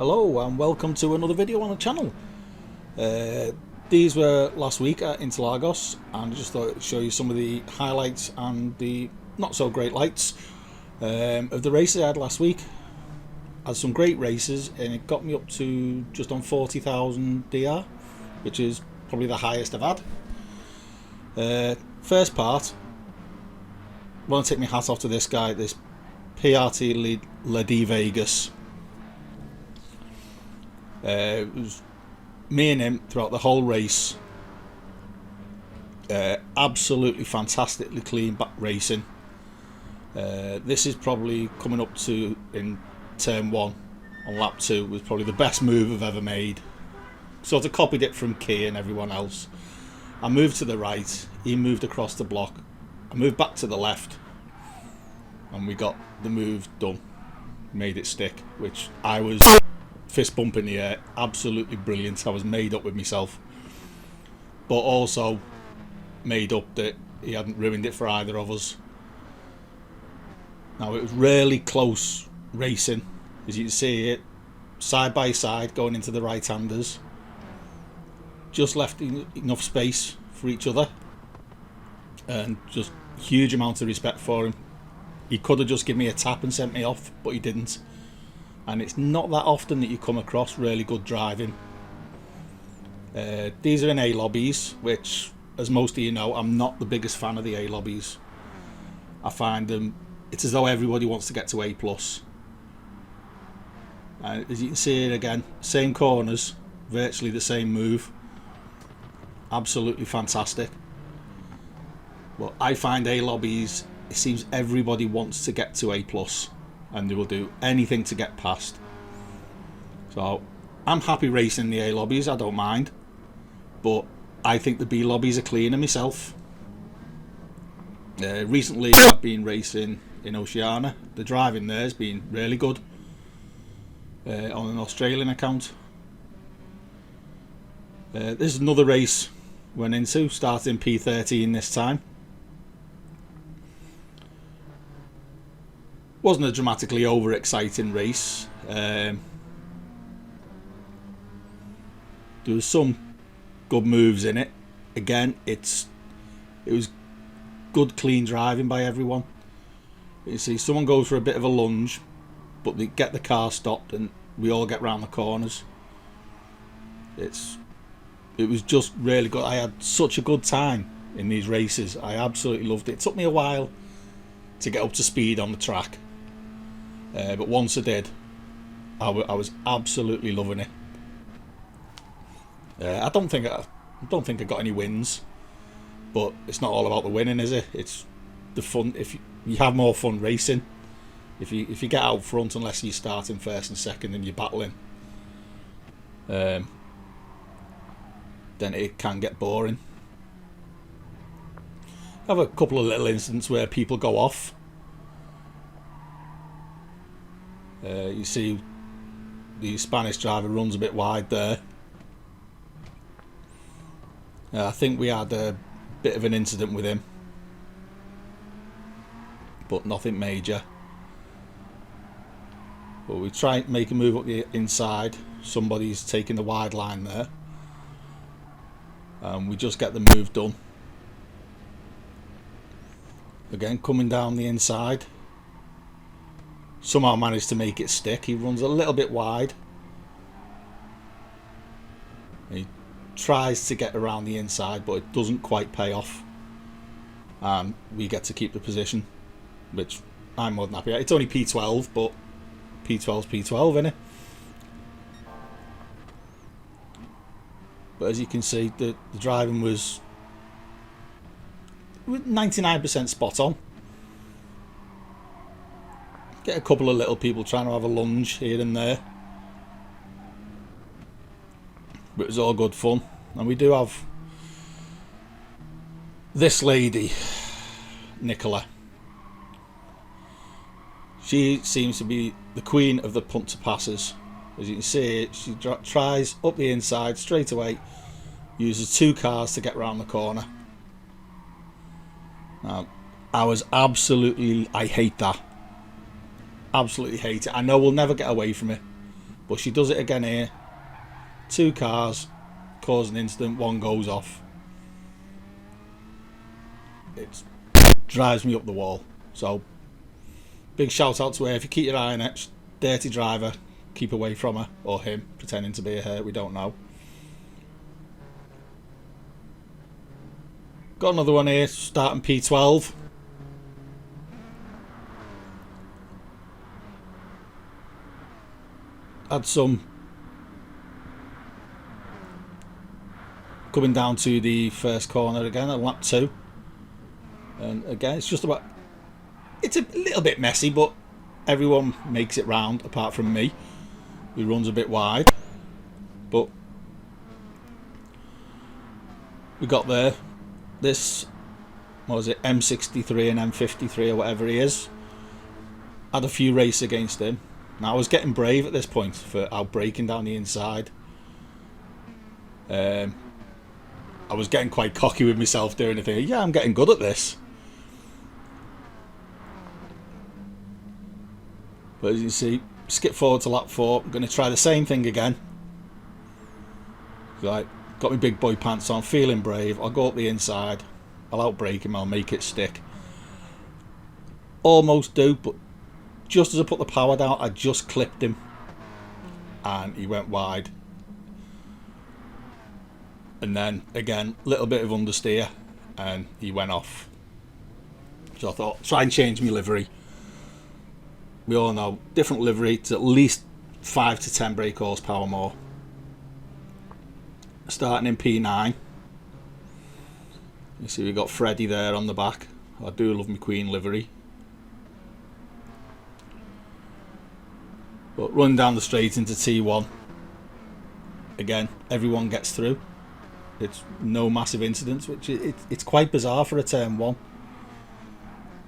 Hello and welcome to another video on the channel. These were last week at Interlagos, and I just thought I'd show you some of the highlights and the not so great lights of the races I had last week. I had some great races and it got me up to just on 40,000 DR, which is probably the highest I've had. First part, I want to take my hat off to this guy, this PRT Lady Vegas. It was me and him throughout the whole race. Absolutely fantastically clean back racing. This is probably coming up to in turn 1 on lap 2 was probably the best move I've ever made. Sort of copied it from Key and everyone else. I moved to the right, he moved across the block, I moved back to the left, and we got the move done. Made it stick, which I was fist bump in the air, absolutely brilliant. I was made up with myself, but also made up that he hadn't ruined it for either of us. Now it was really close racing, as you can see it, side by side going into the right-handers. Just left enough space for each other, and just huge amount of respect for him. He could have just given me a tap and sent me off, but he didn't. And it's not that often that you come across really good driving. These are in A lobbies, which, as most of you know, I'm not the biggest fan of the A lobbies. I find them, it's as though everybody wants to get to A+. As you can see here again, same corners, virtually the same move. Absolutely fantastic. Well, I find A lobbies, it seems everybody wants to get to A+. And they will do anything to get past. So I'm happy racing the A lobbies, I don't mind, but I think the B lobbies are cleaner myself. Recently I've been racing in Oceania. The driving there has been really good on an Australian account. This is another race went into, starting P13 this time. Wasn't a dramatically over-exciting race. There was some good moves in it. Again, it was good, clean driving by everyone. You see, someone goes for a bit of a lunge, but they get the car stopped, and we all get round the corners. It was just really good. I had such a good time in these races. I absolutely loved it. It took me a while to get up to speed on the track. But once I did, I was absolutely loving it. I don't think I got any wins, but it's not all about the winning, is it? It's the fun. If you have more fun racing, if you get out front, unless you're starting first and second and you're battling, then it can get boring. I have a couple of little incidents where people go off. You see the Spanish driver runs a bit wide there. I think we had a bit of an incident with him, but nothing major. But we try and make a move up the inside. Somebody's taking the wide line there, and we just get the move done. Again, coming down the inside. Somehow managed to make it stick. He runs a little bit wide. He tries to get around the inside, but it doesn't quite pay off. And we get to keep the position, which I'm more than happy. It's only P12, but P12's P12, isn't it? But as you can see, the driving was 99% spot on. Get a couple of little people trying to have a lunge here and there, but it was all good fun. And we do have this lady, Nicola. She seems to be the queen of the punt to passes. As you can see, she tries up the inside straight away, uses 2 cars to get round the corner. Now, I hate that. Absolutely hate it. I know we'll never get away from it, But she does it again here. 2 cars cause an incident, 1 goes off. It drives me up the wall. So big shout out to her. If you keep your eye on it, dirty driver, keep away from her, or him pretending to be her, we don't know. Got another one here, starting P12. Had some coming down to the first corner again at lap 2. And again, it's just about... It's a little bit messy, but everyone makes it round, apart from me, who runs a bit wide. But we got there. This, what was it, M63 and M53 or whatever he is. Had a few races against him. Now I was getting brave at this point for outbraking down the inside. I was getting quite cocky with myself doing the thing. Yeah, I'm getting good at this. But as you see, skip forward to lap 4. I'm going to try the same thing again. Like, got my big boy pants on, feeling brave. I'll go up the inside. I'll outbrake him. I'll make it stick. Almost do, but just as I put the power down, I just clipped him. And he went wide. And then, again, a little bit of understeer. And he went off. So I thought, try and change my livery. We all know, different livery, it's at least 5 to 10 brake horsepower more. Starting in P9. You see we got Freddie there on the back. I do love my Queen livery. But running down the straight into T1. Again, everyone gets through. It's no massive incidents, which it's quite bizarre for a turn 1.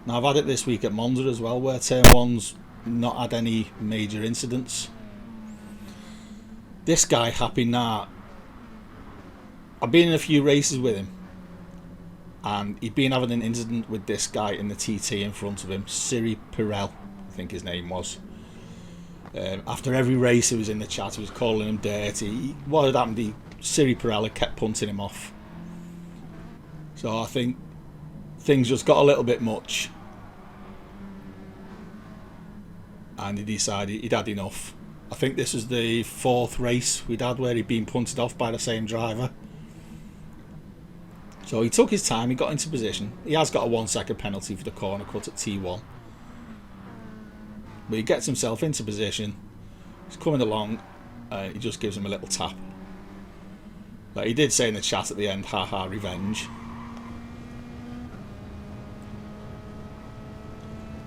Now I've had it this week at Monza as well, where turn 1's not had any major incidents. This guy, Happy Nat, I've been in a few races with him, and he'd been having an incident with this guy in the TT in front of him, Siri Pirel, I think his name was. After every race he was in the chat, he was calling him dirty. What had happened, Siri Pirel had kept punting him off. So I think things just got a little bit much. And he decided he'd had enough. I think this was the 4th race we'd had where he'd been punted off by the same driver. So he took his time, he got into position. He has got a 1-second penalty for the corner cut at T1. But he gets himself into position. He's coming along. He just gives him a little tap. Like he did say in the chat at the end, haha, revenge.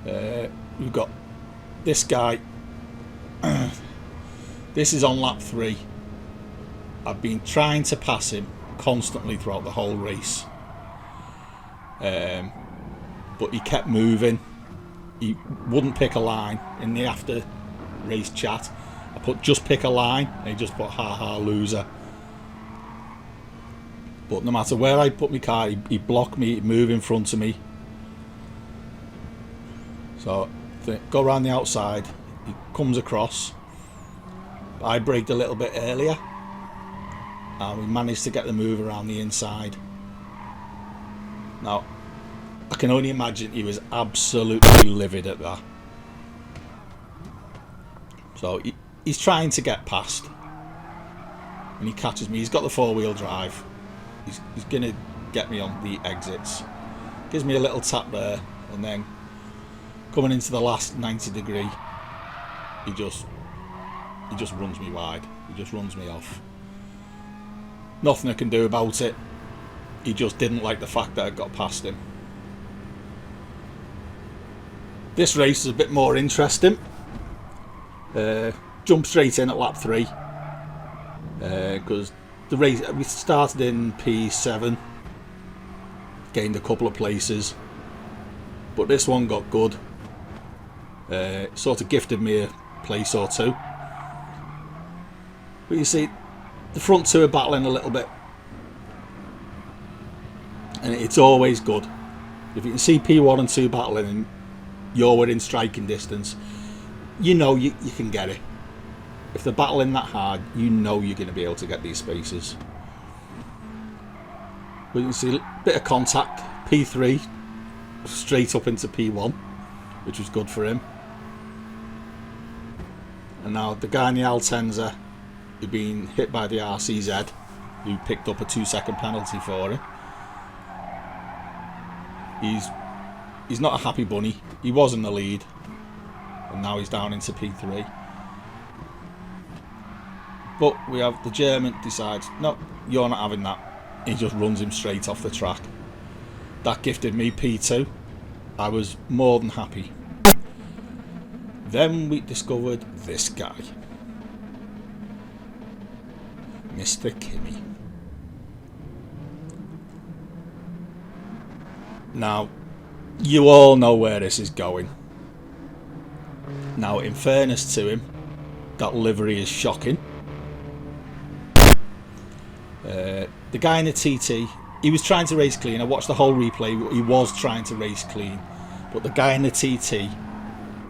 We've got this guy. This is on lap 3. I've been trying to pass him constantly throughout the whole race, but he kept moving. He wouldn't pick a line. In the after race chat, I put just pick a line, and he just put haha loser. But no matter where I put my car, he blocked me, he'd move in front of me. So go around the outside, he comes across. I braked a little bit earlier, and we managed to get the move around the inside. Now, I can only imagine he was absolutely livid at that. So he's trying to get past, and he catches me. He's got the 4-wheel drive. He's going to get me on the exits. Gives me a little tap there, and then coming into the last 90 degree, he just runs me wide. He just runs me off. Nothing I can do about it. He just didn't like the fact that I got past him. This race is a bit more interesting. Jump straight in at lap 3. Because the race, we started in P7. Gained a couple of places. But this one got good. Sort of gifted me a place or two. But you see, the front 2 are battling a little bit. And it's always good. If you can see P1 and 2 battling and you're within striking distance, you know you can get it. if they're battling that hard, you know you're going to be able to get these spaces. But you can see a bit of contact. P3 straight up into P1, which was good for him. And now the guy in the Altenza, who'd been hit by the RCZ, who picked up a 2-second penalty for it. He's not a happy bunny. He was in the lead, and now he's down into P3. But we have the German decides, no, you're not having that. He just runs him straight off the track. That gifted me P2. I was more than happy. Then we discovered this guy, Mr. Kimi. Now, you all know where this is going. Now, in fairness to him, that livery is shocking. The guy in the TT, he was trying to race clean. I watched the whole replay. He was trying to race clean. But the guy in the TT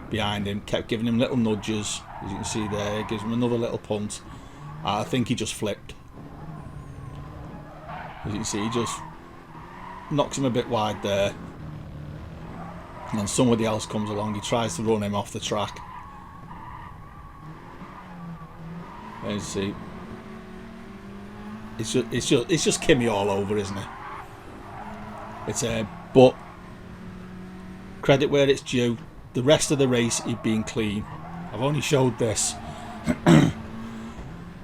behind him kept giving him little nudges. As you can see there, gives him another little punt. I think he just flipped. As you can see, he just knocks him a bit wide there. And then somebody else comes along. He tries to run him off the track. As you see, it's just Kimi all over, isn't it? But credit where it's due. The rest of the race, he'd been clean. I've only showed this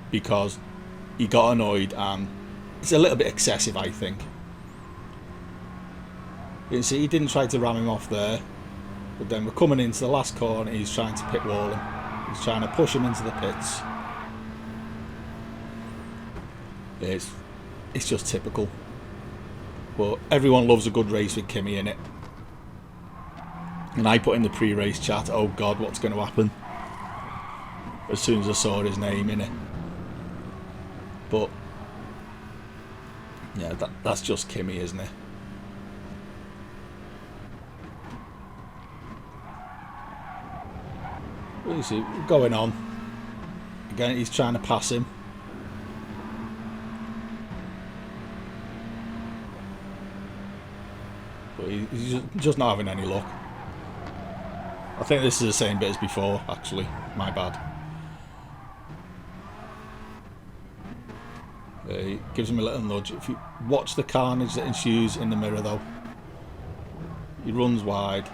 because he got annoyed, and it's a little bit excessive, I think. You can see he didn't try to ram him off there, but then we're coming into the last corner. He's trying to pit wall him. He's trying to push him into the pits. It's just typical. But everyone loves a good race with Kimi in it. And I put in the pre-race chat, oh God, what's going to happen? As soon as I saw his name in it. But yeah, that's just Kimi, isn't it? What do you see? Going on. Again, he's trying to pass him. But he's just not having any luck. I think this is the same bit as before, actually. My bad. He gives him a little nudge. If you watch the carnage that ensues in the mirror, though, he runs wide,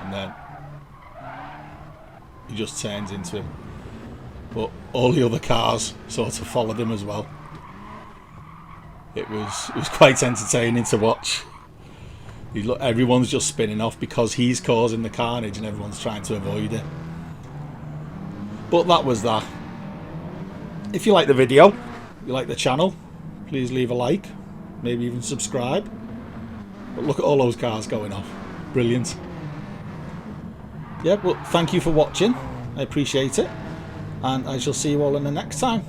and then he just turns into him. But all the other cars sort of followed him as well. It was quite entertaining to watch. Everyone's just spinning off because he's causing the carnage and everyone's trying to avoid it. But that was that. If you like the video, you like the channel, please leave a like, maybe even subscribe. But look at all those cars going off. Brilliant. Yeah, well, thank you for watching. I appreciate it. And I shall see you all in the next time.